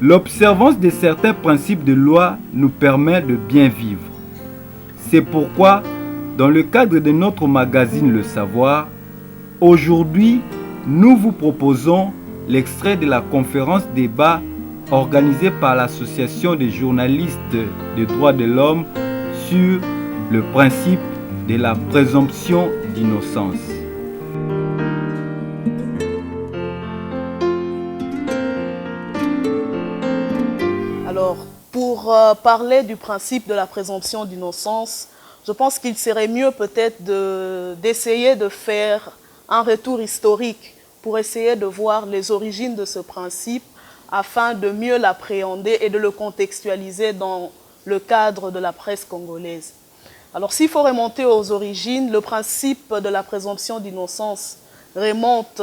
L'observance de certains principes de loi nous permet de bien vivre. C'est pourquoi, dans le cadre de notre magazine Le Savoir, aujourd'hui, nous vous proposons l'extrait de la conférence débat organisée par l'Association des journalistes des droits de l'homme sur le principe de la présomption d'innocence. Alors, pour parler du principe de la présomption d'innocence, je pense qu'il serait mieux peut-être d'essayer de faire un retour historique pour essayer de voir les origines de ce principe afin de mieux l'appréhender et de le contextualiser dans le cadre de la presse congolaise. Alors, s'il faut remonter aux origines, le principe de la présomption d'innocence remonte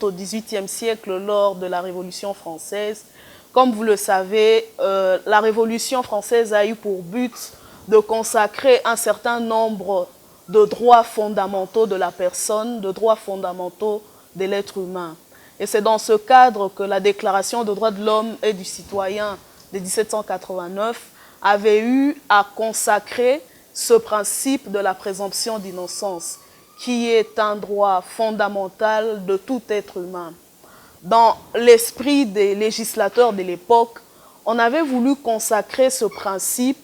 au XVIIIe siècle lors de la Révolution française. Comme vous le savez, la Révolution française a eu pour but de consacrer un certain nombre de droits fondamentaux de la personne, de droits fondamentaux de l'être humain. Et c'est dans ce cadre que la Déclaration des droits de l'homme et du citoyen de 1789 avait eu à consacrer ce principe de la présomption d'innocence, qui est un droit fondamental de tout être humain. Dans l'esprit des législateurs de l'époque, on avait voulu consacrer ce principe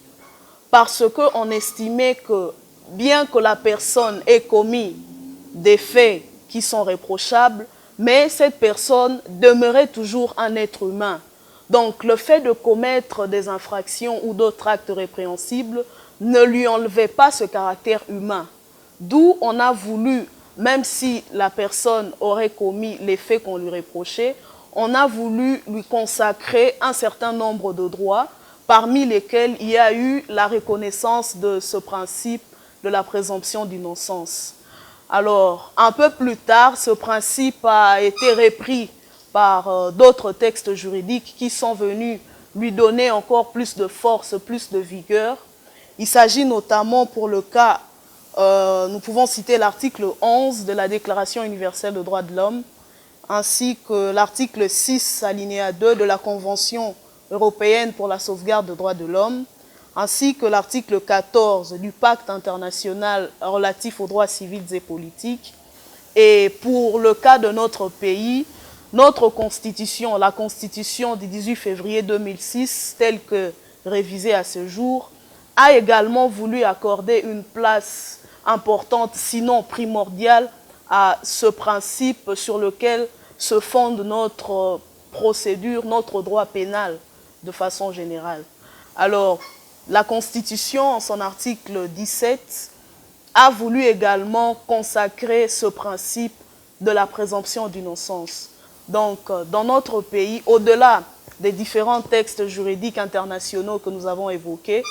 parce qu'on estimait que, bien que la personne ait commis des faits qui sont réprochables, mais cette personne demeurait toujours un être humain. Donc, le fait de commettre des infractions ou d'autres actes répréhensibles ne lui enlevait pas ce caractère humain. D'où on a voulu, même si la personne aurait commis les faits qu'on lui reprochait, on a voulu lui consacrer un certain nombre de droits, parmi lesquels il y a eu la reconnaissance de ce principe de la présomption d'innocence. Alors, un peu plus tard, ce principe a été repris par d'autres textes juridiques qui sont venus lui donner encore plus de force, plus de vigueur. Il s'agit notamment pour le cas, nous pouvons citer l'article 11 de la Déclaration universelle des droits de l'homme, ainsi que l'article 6, alinéa 2 de la Convention européenne pour la sauvegarde des droits de l'homme, ainsi que l'article 14 du Pacte international relatif aux droits civils et politiques. Et pour le cas de notre pays, notre constitution, la constitution du 18 février 2006, telle que révisée à ce jour, a également voulu accorder une place importante, sinon primordiale, à ce principe sur lequel se fonde notre procédure, notre droit pénal de façon générale. Alors, la Constitution, en son article 17, a voulu également consacrer ce principe de la présomption d'innocence. Donc, dans notre pays, au-delà des différents textes juridiques internationaux que nous avons évoqués,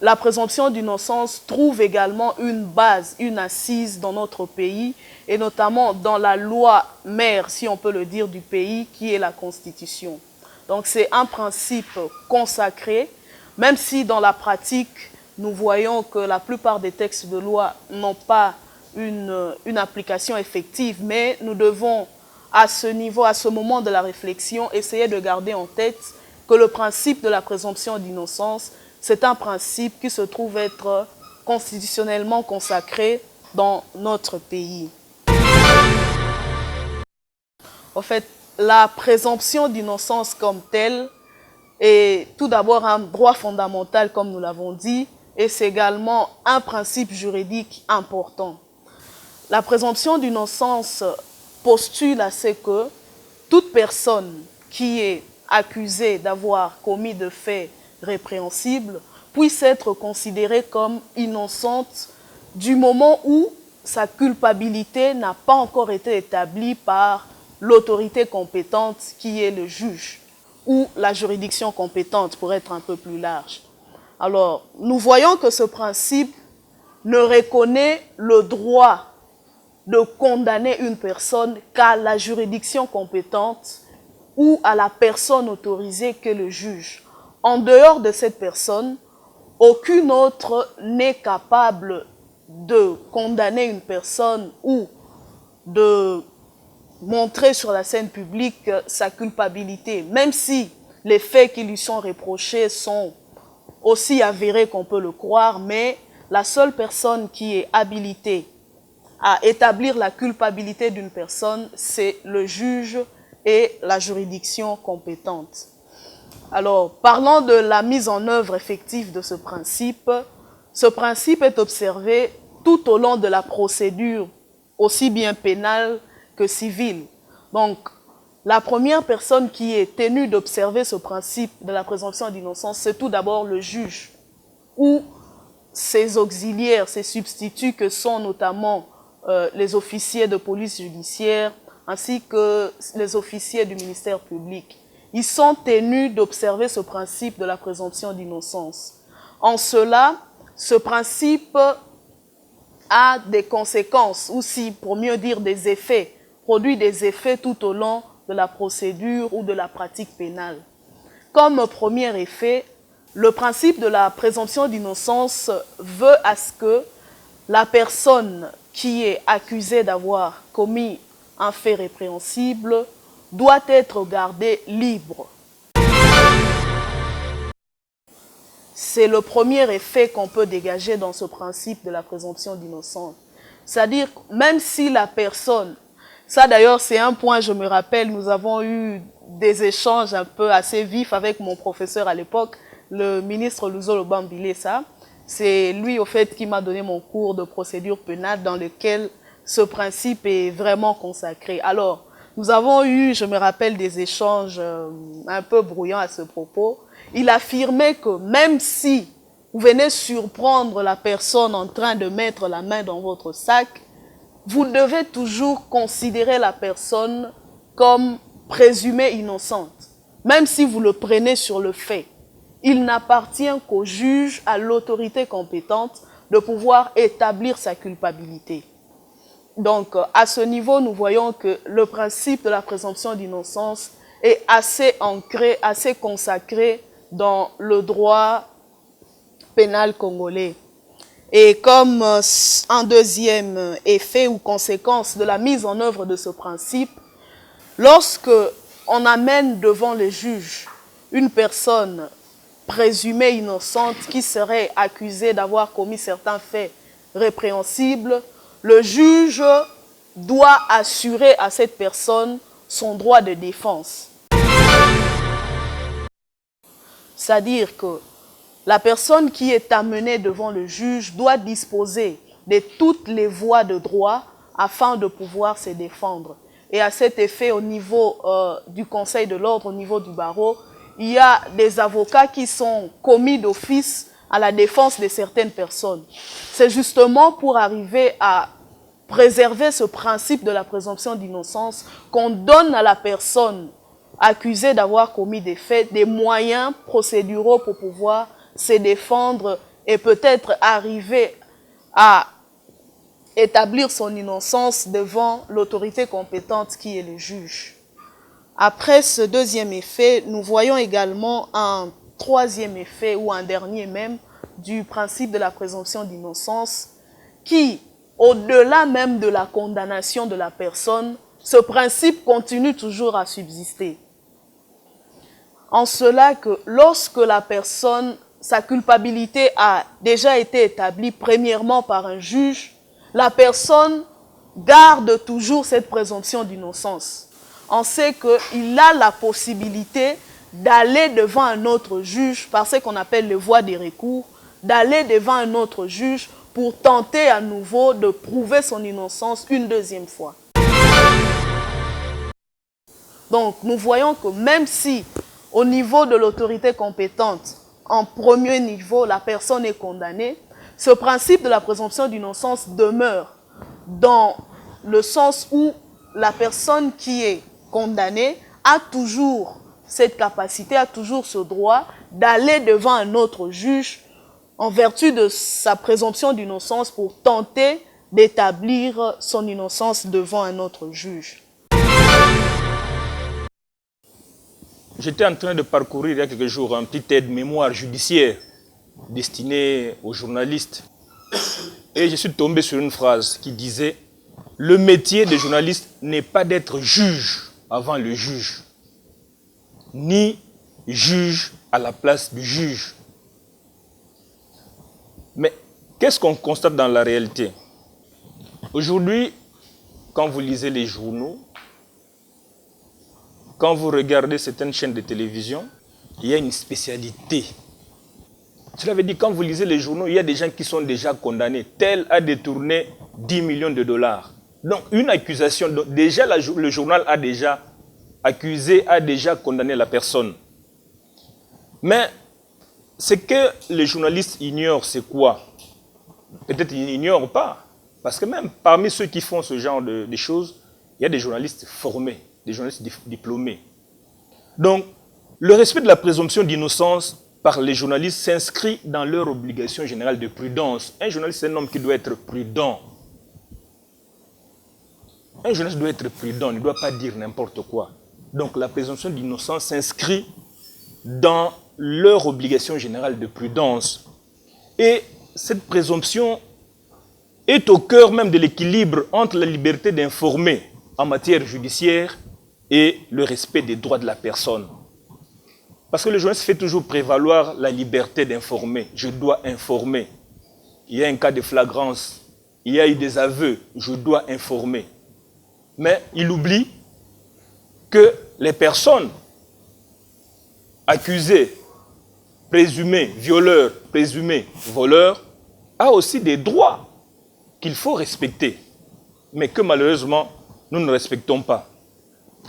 la présomption d'innocence trouve également une base, une assise dans notre pays, et notamment dans la loi mère, si on peut le dire, du pays, qui est la Constitution. Donc, c'est un principe consacré, même si dans la pratique, nous voyons que la plupart des textes de loi n'ont pas une application effective, mais nous devons, à ce niveau, à ce moment de la réflexion, essayer de garder en tête que le principe de la présomption d'innocence, c'est un principe qui se trouve être constitutionnellement consacré dans notre pays. En fait, la présomption d'innocence comme telle est tout d'abord un droit fondamental, comme nous l'avons dit, et c'est également un principe juridique important. La présomption d'innocence postule à ce que toute personne qui est accusée d'avoir commis de faits répréhensibles puisse être considérée comme innocente du moment où sa culpabilité n'a pas encore été établie par l'autorité compétente qui est le juge ou la juridiction compétente pour être un peu plus large. Alors, nous voyons que ce principe ne reconnaît le droit de condamner une personne qu'à la juridiction compétente ou à la personne autorisée que le juge. En dehors de cette personne, aucune autre n'est capable de condamner une personne ou de montrer sur la scène publique sa culpabilité, même si les faits qui lui sont reprochés sont aussi avérés qu'on peut le croire, mais la seule personne qui est habilitée à établir la culpabilité d'une personne, c'est le juge et la juridiction compétente. Alors, parlant de la mise en œuvre effective de ce principe est observé tout au long de la procédure, aussi bien pénale que civile. Donc, la première personne qui est tenue d'observer ce principe de la présomption d'innocence, c'est tout d'abord le juge ou ses auxiliaires, ses substituts que sont notamment les officiers de police judiciaire ainsi que les officiers du ministère public. Ils sont tenus d'observer ce principe de la présomption d'innocence. En cela, ce principe a des conséquences, ou si, pour mieux dire, des effets, produit des effets tout au long de la procédure ou de la pratique pénale. Comme premier effet, le principe de la présomption d'innocence veut à ce que la personne qui est accusée d'avoir commis un fait répréhensible doit être gardée libre. C'est le premier effet qu'on peut dégager dans ce principe de la présomption d'innocence. C'est-à-dire, même si la personne, ça d'ailleurs c'est un point, je me rappelle, nous avons eu des échanges un peu assez vifs avec mon professeur à l'époque, le ministre Luzolo Bambilesa. C'est lui au fait qui m'a donné mon cours de procédure pénale dans lequel ce principe est vraiment consacré. Alors, nous avons eu, je me rappelle, des échanges un peu brouillants à ce propos. Il affirmait que même si vous venez surprendre la personne en train de mettre la main dans votre sac, vous devez toujours considérer la personne comme présumée innocente, même si vous le prenez sur le fait. Il n'appartient qu'au juge, à l'autorité compétente, de pouvoir établir sa culpabilité. Donc, à ce niveau, nous voyons que le principe de la présomption d'innocence est assez ancré, assez consacré dans le droit pénal congolais. Et comme un deuxième effet ou conséquence de la mise en œuvre de ce principe, lorsque on amène devant les juges une personne présumée innocente qui serait accusée d'avoir commis certains faits répréhensibles, le juge doit assurer à cette personne son droit de défense. C'est-à-dire que la personne qui est amenée devant le juge doit disposer de toutes les voies de droit afin de pouvoir se défendre. Et à cet effet, au niveau du Conseil de l'ordre, au niveau du barreau, il y a des avocats qui sont commis d'office à la défense de certaines personnes. C'est justement pour arriver à préserver ce principe de la présomption d'innocence qu'on donne à la personne accusée d'avoir commis des faits des moyens procéduraux pour pouvoir se défendre et peut-être arriver à établir son innocence devant l'autorité compétente qui est le juge. Après ce deuxième effet, nous voyons également un troisième effet ou un dernier même du principe de la présomption d'innocence qui, au-delà même de la condamnation de la personne, ce principe continue toujours à subsister. En cela que lorsque la personne, sa culpabilité a déjà été établie premièrement par un juge, la personne garde toujours cette présomption d'innocence. On sait qu'il a la possibilité d'aller devant un autre juge, par ce qu'on appelle les voies des recours, d'aller devant un autre juge pour tenter à nouveau de prouver son innocence une deuxième fois. Donc, nous voyons que même si, au niveau de l'autorité compétente, en premier niveau, la personne est condamnée, ce principe de la présomption d'innocence demeure dans le sens où la personne qui est condamnée a toujours cette capacité, a toujours ce droit d'aller devant un autre juge en vertu de sa présomption d'innocence pour tenter d'établir son innocence devant un autre juge. J'étais en train de parcourir il y a quelques jours un petit aide-mémoire judiciaire destiné aux journalistes. Et je suis tombé sur une phrase qui disait le métier de journaliste n'est pas d'être juge avant le juge, ni juge à la place du juge. Mais qu'est-ce qu'on constate dans la réalité? Aujourd'hui, quand vous lisez les journaux, quand vous regardez certaines chaînes de télévision, il y a une spécialité. Cela veut dire, quand vous lisez les journaux, il y a des gens qui sont déjà condamnés. Tel a détourné 10 millions de dollars. Donc, une accusation, donc déjà le journal a déjà accusé, a déjà condamné la personne. Mais ce que les journalistes ignorent, c'est quoi? Peut-être ils n'ignorent pas. Parce que même parmi ceux qui font ce genre de choses, il y a des journalistes formés, des journalistes diplômés. Donc, le respect de la présomption d'innocence par les journalistes s'inscrit dans leur obligation générale de prudence. Un journaliste, c'est un homme qui doit être prudent. Un journaliste doit être prudent, il ne doit pas dire n'importe quoi. Donc la présomption d'innocence s'inscrit dans leur obligation générale de prudence. Et cette présomption est au cœur même de l'équilibre entre la liberté d'informer en matière judiciaire et le respect des droits de la personne. Parce que le journaliste fait toujours prévaloir la liberté d'informer. Je dois informer. Il y a un cas de flagrance, il y a eu des aveux, je dois informer. Mais il oublie que les personnes accusées, présumées violeurs, présumées voleurs, ont aussi des droits qu'il faut respecter, mais que malheureusement, nous ne respectons pas.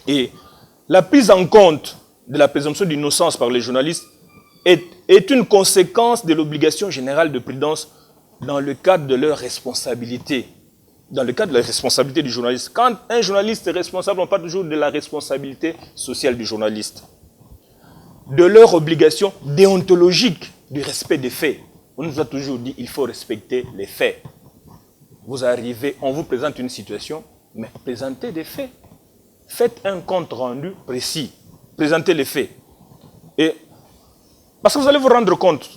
Et la prise en compte de la présomption d'innocence par les journalistes est une conséquence de l'obligation générale de prudence dans le cadre de leur responsabilité. Dans le cadre de la responsabilité du journaliste. Quand un journaliste est responsable, on parle toujours de la responsabilité sociale du journaliste. De leur obligation déontologique du respect des faits. On nous a toujours dit qu'il faut respecter les faits. Vous arrivez, on vous présente une situation, mais présentez des faits. Faites un compte rendu précis. Présentez les faits. Et parce que vous allez vous rendre compte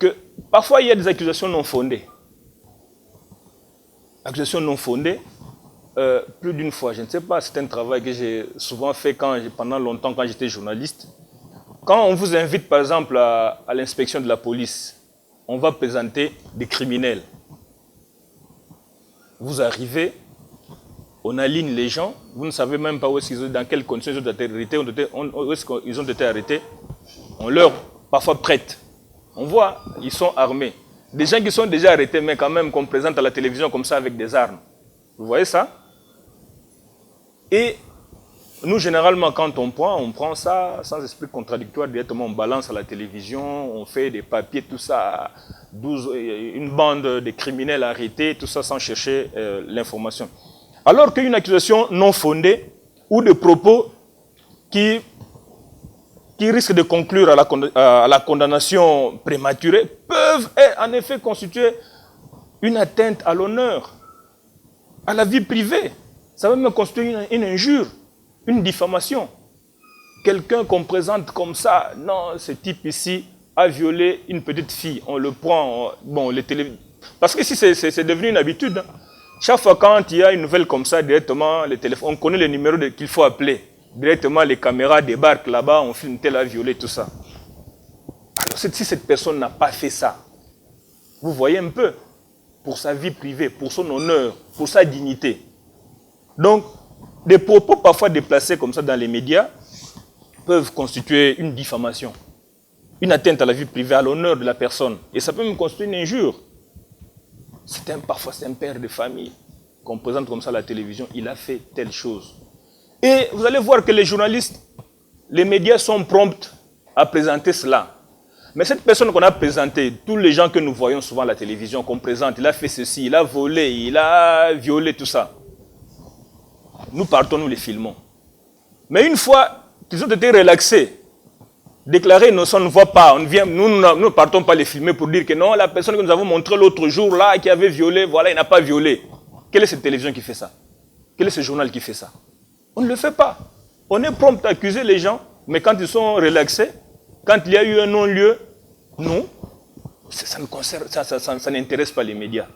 que parfois il y a des accusations non fondées. Accusations non fondées, plus d'une fois, je ne sais pas, c'est un travail que j'ai souvent fait pendant longtemps quand j'étais journaliste. Quand on vous invite par exemple à l'inspection de la police, on va présenter des criminels. Vous arrivez, on aligne les gens, vous ne savez même pas où est-ce qu'ils sont, dans quelles conditions ils ont été arrêtés, où est-ce qu'ils ont été arrêtés. On leur parfois prête. On voit, ils sont armés. Des gens qui sont déjà arrêtés, mais quand même qu'on présente à la télévision comme ça avec des armes. Vous voyez ça? Et nous, généralement, quand on prend ça sans esprit contradictoire, directement on balance à la télévision, on fait des papiers, tout ça, une bande de criminels arrêtés, tout ça sans chercher l'information. Alors qu'une accusation non fondée ou de propos qui risquent de conclure à la condamnation prématurée peuvent en effet constituer une atteinte à l'honneur, à la vie privée. Ça peut même constituer une injure, une diffamation. Quelqu'un qu'on présente comme ça, non, ce type ici a violé une petite fille, on le prend, parce que si c'est devenu une habitude, hein. Chaque fois quand il y a une nouvelle comme ça, directement, le téléphone, on connaît le numéro qu'il faut appeler. Directement, les caméras débarquent là-bas, on filme tel a violé, tout ça. Alors, si cette personne n'a pas fait ça, vous voyez un peu, pour sa vie privée, pour son honneur, pour sa dignité. Donc, des propos parfois déplacés comme ça dans les médias peuvent constituer une diffamation, une atteinte à la vie privée, à l'honneur de la personne. Et ça peut même constituer une injure. Parfois, c'est un père de famille qu'on présente comme ça à la télévision, il a fait telle chose. Et vous allez voir que les journalistes, les médias sont prompts à présenter cela. Mais cette personne qu'on a présentée, tous les gens que nous voyons souvent à la télévision, qu'on présente, il a fait ceci, il a volé, il a violé, tout ça. Nous partons, nous les filmons. Mais une fois qu'ils ont été relaxés, déclarés innocents, on ne voit pas, nous ne partons pas les filmer pour dire que non, la personne que nous avons montrée l'autre jour là, qui avait violé, voilà, il n'a pas violé. Quelle est cette télévision qui fait ça? Quel est ce journal qui fait ça? On ne le fait pas. On est prompt à accuser les gens, mais quand ils sont relaxés, quand il y a eu un non-lieu, non, ça n'intéresse pas les médias.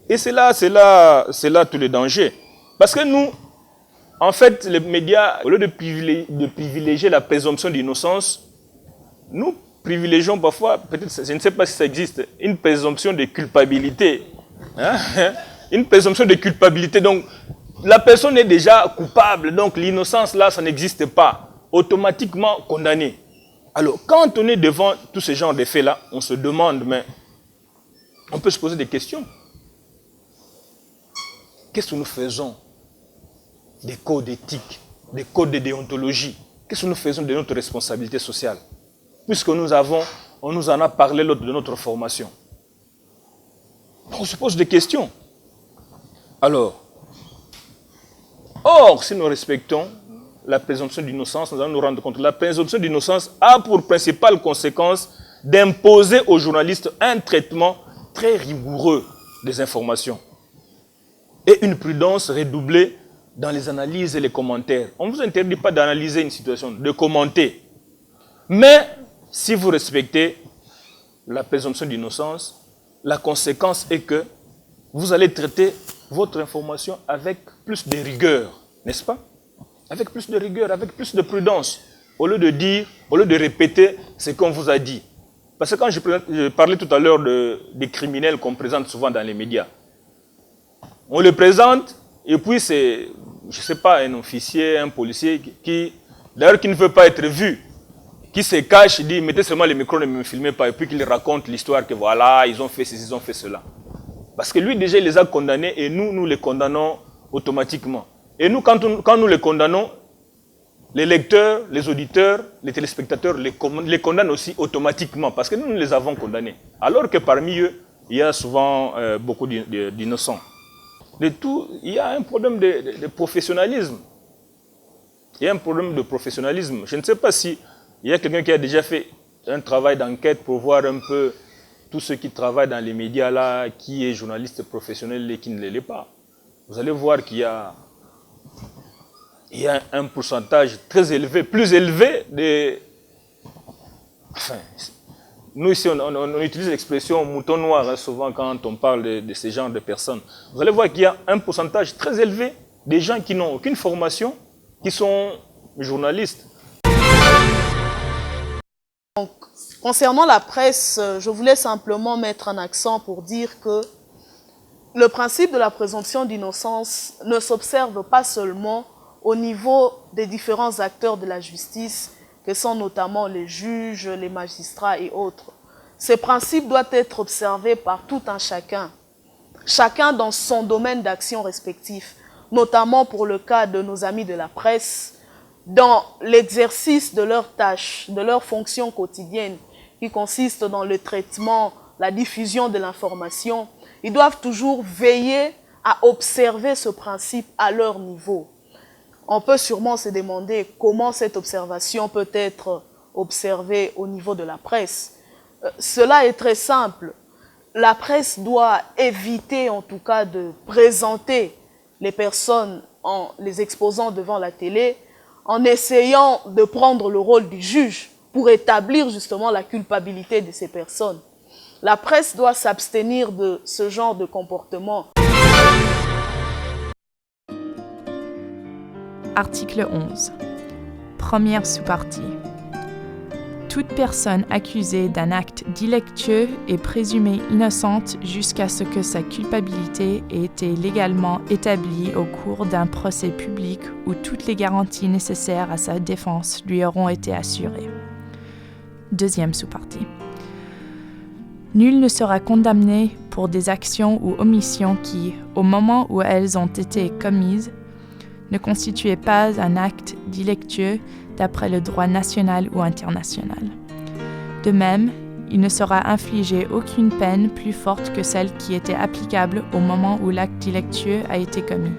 Et c'est là tout le danger. Parce que nous, en fait, les médias, au lieu de privilégier la présomption d'innocence, nous privilégions parfois, peut-être, je ne sais pas si ça existe, une présomption de culpabilité. Hein? Une présomption de culpabilité. Donc, la personne est déjà coupable, donc l'innocence là, ça n'existe pas. Automatiquement condamné. Alors, quand on est devant tous ces genres de faits-là, on se demande, mais on peut se poser des questions. Qu'est-ce que nous faisons des codes d'éthique, des codes de déontologie? Qu'est-ce que nous faisons de notre responsabilité sociale? Puisque on nous en a parlé lors de notre formation. On se pose des questions. Alors, or, si nous respectons la présomption d'innocence, nous allons nous rendre compte que la présomption d'innocence a pour principale conséquence d'imposer aux journalistes un traitement très rigoureux des informations et une prudence redoublée dans les analyses et les commentaires. On ne vous interdit pas d'analyser une situation, de commenter. Mais si vous respectez la présomption d'innocence, la conséquence est que vous allez traiter votre information avec plus de rigueur, n'est-ce pas? Avec plus de rigueur, avec plus de prudence, au lieu de dire, au lieu de répéter ce qu'on vous a dit. Parce que quand je parlais tout à l'heure des criminels qu'on présente souvent dans les médias, on les présente et puis c'est, je ne sais pas, un officier, un policier qui d'ailleurs qui ne veut pas être vu, qui se cache, dit mettez seulement le micro, ne me filmez pas, et puis qu'il raconte l'histoire que voilà, ils ont fait ceci, ils ont fait cela. Parce que lui déjà il les a condamnés et nous les condamnons automatiquement. Et nous quand nous les condamnons, les lecteurs, les auditeurs, les téléspectateurs les condamnent aussi automatiquement parce que nous les avons condamnés. Alors que parmi eux, il y a souvent beaucoup d'innocents. De tout, il y a un problème de professionnalisme. Il y a un problème de professionnalisme. Je ne sais pas si il y a quelqu'un qui a déjà fait un travail d'enquête pour voir un peu tous ceux qui travaillent dans les médias là, qui est journaliste professionnel et qui ne l'est pas. Vous allez voir qu'il y a un pourcentage très élevé, plus élevé de... Enfin, nous ici, on utilise l'expression mouton noir hein, souvent quand on parle de ce genre de personnes. Vous allez voir qu'il y a un pourcentage très élevé des gens qui n'ont aucune formation, qui sont journalistes. Donc, concernant la presse, je voulais simplement mettre un accent pour dire que le principe de la présomption d'innocence ne s'observe pas seulement au niveau des différents acteurs de la justice, que sont notamment les juges, les magistrats et autres. Ces principes doivent être observés par tout un chacun, chacun dans son domaine d'action respectif, notamment pour le cas de nos amis de la presse, dans l'exercice de leurs tâches, de leurs fonctions quotidiennes, qui consistent dans le traitement, la diffusion de l'information. Ils doivent toujours veiller à observer ce principe à leur niveau. On peut sûrement se demander comment cette observation peut être observée au niveau de la presse. Cela est très simple. La presse doit éviter en tout cas de présenter les personnes en les exposant devant la télé, en essayant de prendre le rôle du juge pour établir justement la culpabilité de ces personnes. La presse doit s'abstenir de ce genre de comportement. Article 11. Première sous-partie. Toute personne accusée d'un acte délictueux est présumée innocente jusqu'à ce que sa culpabilité ait été légalement établie au cours d'un procès public où toutes les garanties nécessaires à sa défense lui auront été assurées. Deuxième sous-partie. Nul ne sera condamné pour des actions ou omissions qui, au moment où elles ont été commises, ne constituaient pas un acte délictueux d'après le droit national ou international. De même, il ne sera infligé aucune peine plus forte que celle qui était applicable au moment où l'acte délictueux a été commis.